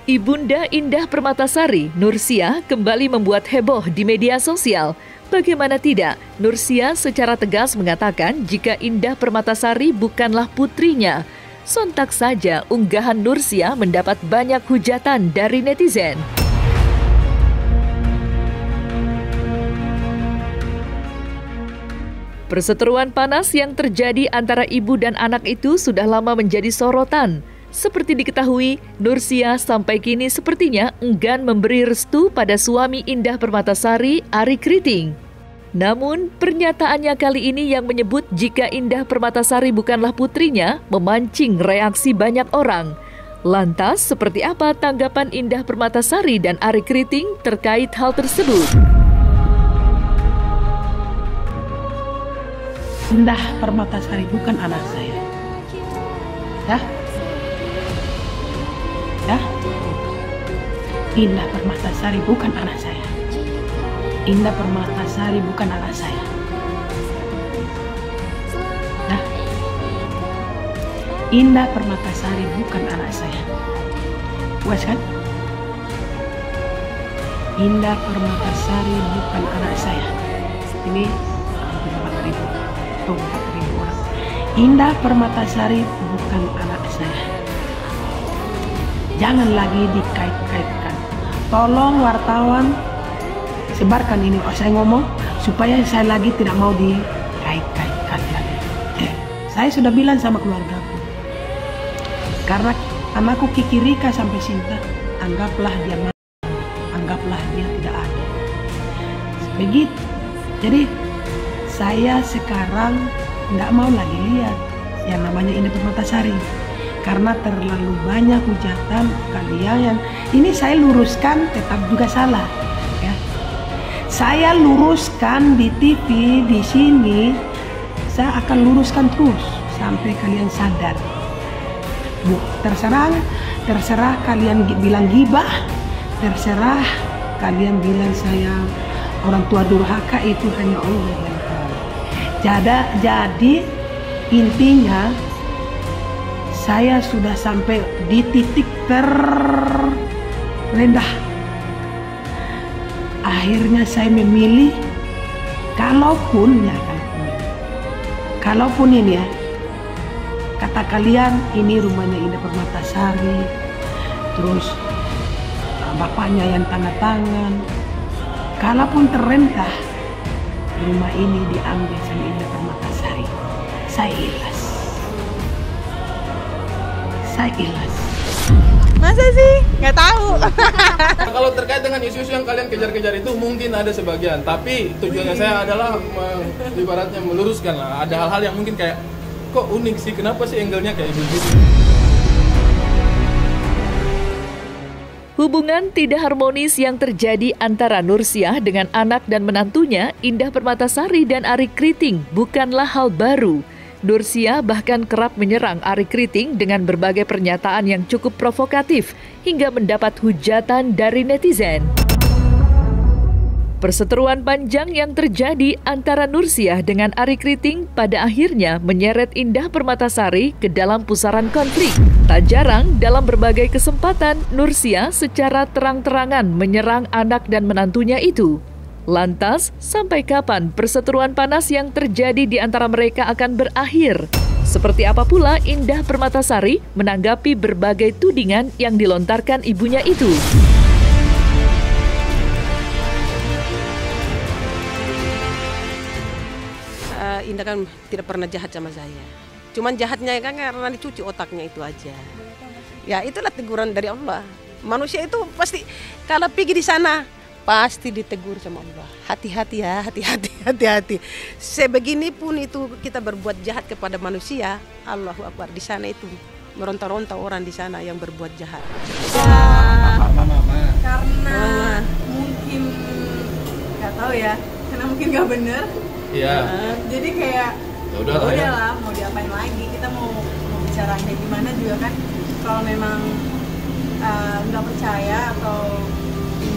Ibunda Indah Permatasari, Nursia, kembali membuat heboh di media sosial. Bagaimana tidak, Nursia secara tegas mengatakan jika Indah Permatasari bukanlah putrinya. Sontak saja unggahan Nursia mendapat banyak hujatan dari netizen. Perseteruan panas yang terjadi antara ibu dan anak itu sudah lama menjadi sorotan. Seperti diketahui, Nursia sampai kini sepertinya enggan memberi restu pada suami Indah Permatasari, Ari Kriting. Namun, pernyataannya kali ini yang menyebut jika Indah Permatasari bukanlah putrinya memancing reaksi banyak orang. Lantas, seperti apa tanggapan Indah Permatasari dan Ari Kriting terkait hal tersebut? Indah Permatasari bukan anak saya. Ya? Ya? Indah Permatasari bukan anak saya. Indah Permatasari bukan anak saya. Ya? Indah Permatasari bukan anak saya. Puas kan? Indah Permatasari bukan anak saya. Ini 4.000 orang. Indah Permatasari bukan anak saya. Jangan lagi dikait-kaitkan. Tolong wartawan sebarkan ini. Saya ngomong supaya saya lagi tidak mau dikait-kaitkan lagi. Saya sudah bilang sama keluargaku. Karena anakku Kiki Rika sampai Sinta, anggaplah dia mati, anggaplah dia tidak ada. Begitu. Jadi saya sekarang nggak mau lagi lihat yang namanya Indah Permatasari. Karena terlalu banyak hujatan kalian yang ini saya luruskan tetap juga salah. Ya. Saya luruskan di TV di sini, saya akan luruskan terus sampai kalian sadar. Terserah kalian bilang gibah, terserah kalian bilang saya orang tua durhaka, itu hanya Allah yang tahu. Jadi intinya saya sudah sampai di titik terendah. Akhirnya saya memilih, kalaupun ini ya, kata kalian ini rumahnya Indah Permatasari, terus bapaknya yang tanda tangan, kalaupun terendah rumah ini diambil sama Indah Permatasari, saya ikhlas. Saya ikhlas. Masa sih? Nggak tahu. Kalau terkait dengan isu-isu yang kalian kejar-kejar itu mungkin ada sebagian, tapi tujuannya saya adalah ibaratnya meluruskan lah. Ada hal-hal yang mungkin kayak kok unik sih, kenapa sih angle-nya kayak begitu? Hubungan tidak harmonis yang terjadi antara Nursia dengan anak dan menantunya, Indah Permatasari dan Ari Kriting, bukanlah hal baru. Nursia bahkan kerap menyerang Ari Kriting dengan berbagai pernyataan yang cukup provokatif hingga mendapat hujatan dari netizen. Perseteruan panjang yang terjadi antara Nursia dengan Ari Kriting pada akhirnya menyeret Indah Permatasari ke dalam pusaran konflik. Tak jarang dalam berbagai kesempatan Nursia secara terang-terangan menyerang anak dan menantunya itu. Lantas, sampai kapan perseteruan panas yang terjadi di antara mereka akan berakhir? Seperti apa pula Indah Permatasari menanggapi berbagai tudingan yang dilontarkan ibunya itu? Indah kan tidak pernah jahat sama saya. Cuman jahatnya kan karena dicuci otaknya itu aja. Ya itulah teguran dari Allah. Manusia itu pasti kalau pergi di sana pasti ditegur sama Allah. Hati-hati ya, hati-hati. Sebegini pun itu kita berbuat jahat kepada manusia, Allahu Akbar, di sana itu meronta-ronta orang di sana yang berbuat jahat. Karena mungkin nggak tahu ya, karena mungkin nggak bener. Iya. Jadi kayak ya udahlah, mau diapain lagi, kita mau bicara kayak gimana juga kan, kalau memang nggak percaya atau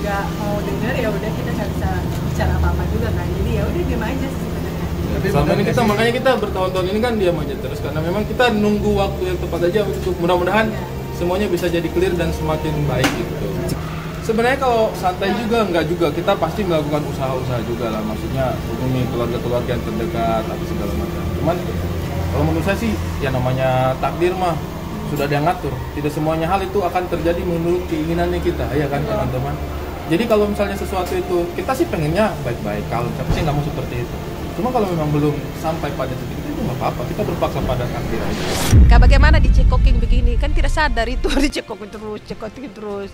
nggak mau denger ya udah, kita nggak bisa bicara apa-apa juga kan. Jadi ya udah diam aja sih sebenarnya. Selama ini makanya kita bertahun-tahun ini kan diam aja terus, karena memang kita nunggu waktu yang tepat aja untuk mudah-mudahan semuanya bisa jadi clear dan semakin baik gitu. Sebenarnya kalau santai juga enggak juga, kita pasti melakukan usaha-usaha juga lah, maksudnya hubungi keluarga-keluarga yang terdekat atau segala macam. Cuman kalau menurut saya sih ya namanya takdir mah sudah ada yang ngatur. Tidak semuanya hal itu akan terjadi menurut keinginannya kita, ya kan teman-teman. Jadi kalau misalnya sesuatu itu kita sih pengennya baik-baik, kalau siapa sih nggak mau seperti itu. Cuma kalau memang belum sampai pada titik itu nggak apa-apa, kita berpaksa pada takdir aja. Kayak bagaimana dicekokin begini, kan tidak sadar itu dicekokin terus.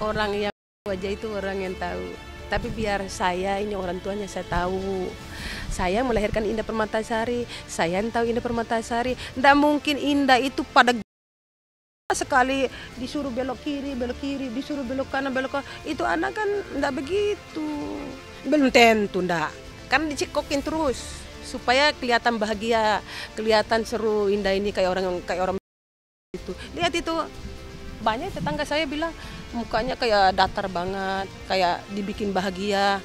Orang yang wajah itu orang yang tahu. Tapi biar saya ini orang tuanya saya tahu. Saya melahirkan Indah Permatasari, saya yang tahu Indah Permatasari. Nggak mungkin Indah itu pada sekali disuruh belok kiri, disuruh belok kanan, itu anak kan nggak begitu. Belum tentu ndak. Kan dicekokin terus supaya kelihatan bahagia, kelihatan seru. Indah ini kayak orang itu. Lihat itu, banyak tetangga saya bilang mukanya kayak datar banget, kayak dibikin bahagia,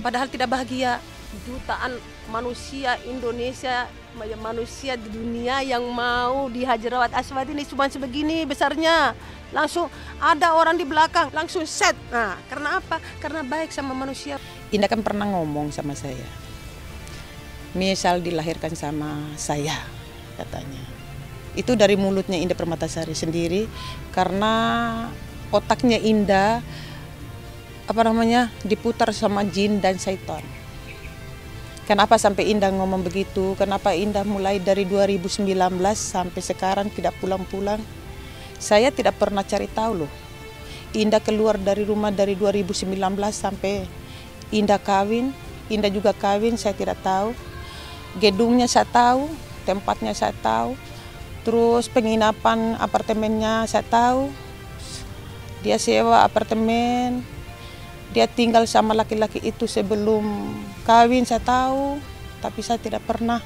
padahal tidak bahagia. Jutaan manusia Indonesia, manusia di dunia yang mau di Hajar Aswad ini cuma sebegini besarnya, langsung ada orang di belakang langsung set. Nah, karena apa? Karena baik sama manusia. Indah kan pernah ngomong sama saya, misal dilahirkan sama saya, katanya. Itu dari mulutnya Indah Permatasari sendiri, karena otaknya Indah diputar sama jin dan syaitan. Kenapa sampai Indah ngomong begitu? Kenapa Indah mulai dari 2019 sampai sekarang tidak pulang-pulang? Saya tidak pernah cari tahu loh. Indah keluar dari rumah dari 2019 sampai Indah kawin. Indah juga kawin, saya tidak tahu. Gedungnya saya tahu, tempatnya saya tahu. Terus penginapan apartemennya saya tahu. Dia sewa apartemen. Dia tinggal sama laki-laki itu sebelum kawin, saya tahu. Tapi saya tidak pernah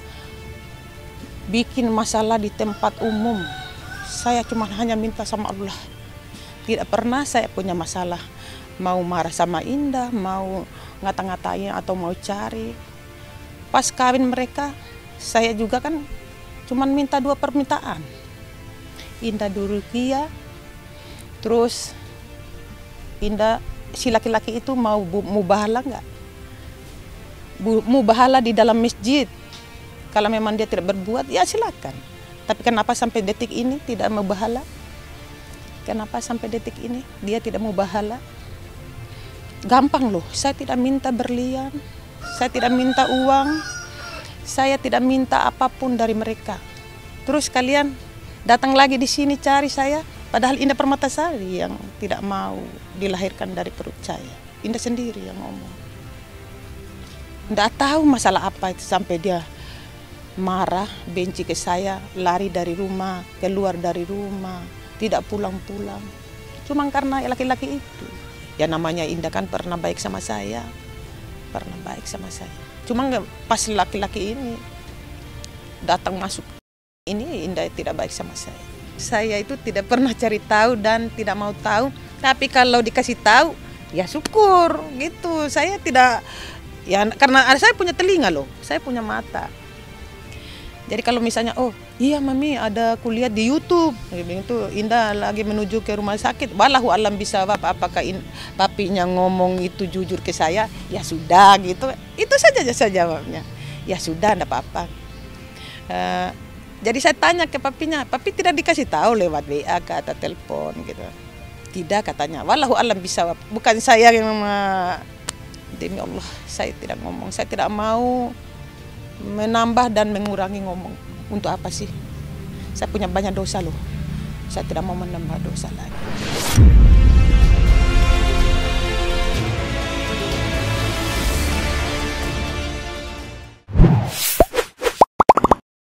bikin masalah di tempat umum. Saya cuma hanya minta sama Allah. Tidak pernah saya punya masalah. Mau marah sama Indah, mau ngata-ngatain atau mau cari. Pas kawin mereka, saya juga kan cuma minta 2 permintaan. Indah Durukia, terus Indah, si laki-laki itu mau mubahala enggak? Mubahala di dalam masjid. Kalau memang dia tidak berbuat, ya silakan. Tapi kenapa sampai detik ini tidak mubahala? Kenapa sampai detik ini dia tidak mubahala? Gampang loh, saya tidak minta berlian, saya tidak minta uang, saya tidak minta apapun dari mereka. Terus kalian datang lagi di sini cari saya, padahal Indah Permatasari yang tidak mau dilahirkan dari perut saya. Indah sendiri yang ngomong. Nggak tahu masalah apa itu sampai dia marah, benci ke saya, lari dari rumah, keluar dari rumah, tidak pulang-pulang. Cuma karena laki-laki itu. Ya namanya Indah kan pernah baik sama saya. Pernah baik sama saya. Cuma pas laki-laki ini datang masuk ini, Indah tidak baik sama saya. Saya itu tidak pernah cari tahu dan tidak mau tahu. Tapi kalau dikasih tahu, ya syukur gitu. Saya tidak, ya karena saya punya telinga loh, saya punya mata. Jadi kalau misalnya, oh iya mami ada kuliah di YouTube, itu Indah lagi menuju ke rumah sakit, walahu alam bisa apakah papinya ngomong itu jujur ke saya, ya sudah gitu. Itu saja jawabnya. Ya sudah, enggak apa-apa. Jadi saya tanya ke papinya, papi tidak dikasih tahu lewat WA atau telepon gitu. Tidak katanya, walahu alam bisa, bukan saya yang demi Allah saya tidak ngomong, saya tidak mau menambah dan mengurangi ngomong. Untuk apa sih? Saya punya banyak dosa loh. Saya tidak mau menambah dosa lagi.